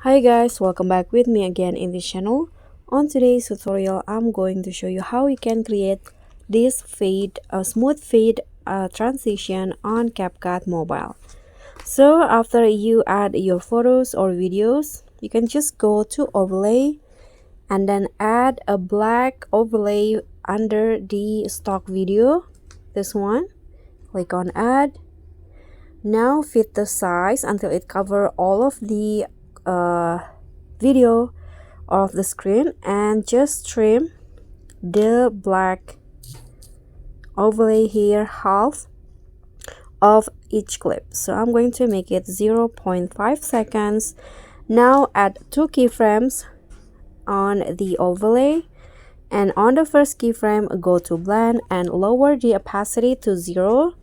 Hi guys, welcome back with me again in this channel. On today's tutorial, I'm going to show you how you can create this smooth fade transition on CapCut mobile. So after you add your photos or videos, you can just go to overlay and then add a black overlay under the stock video. This one, click on add. Now fit the size until it covers all of the video of the screen, and just trim the black overlay here half of each clip. So I'm going to make it 0.5 seconds. Now add 2 keyframes on the overlay, and on the first keyframe go to blend and lower the opacity to 0.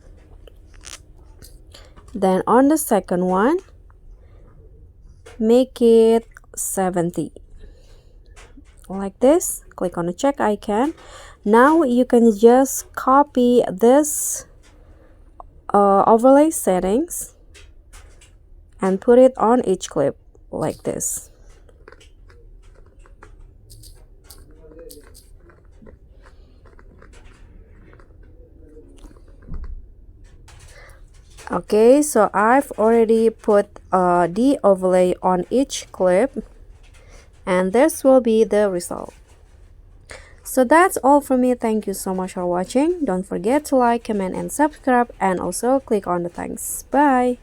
Then on the second one, make it 70 like this. Click on the check icon. Now you can just copy this overlay settings and put it on each clip like this. Okay, so I've already put the overlay on each clip, and this will be the result. So that's all from me. Thank you so much for watching. Don't forget to like, comment, and subscribe, and also click on the thanks. Bye.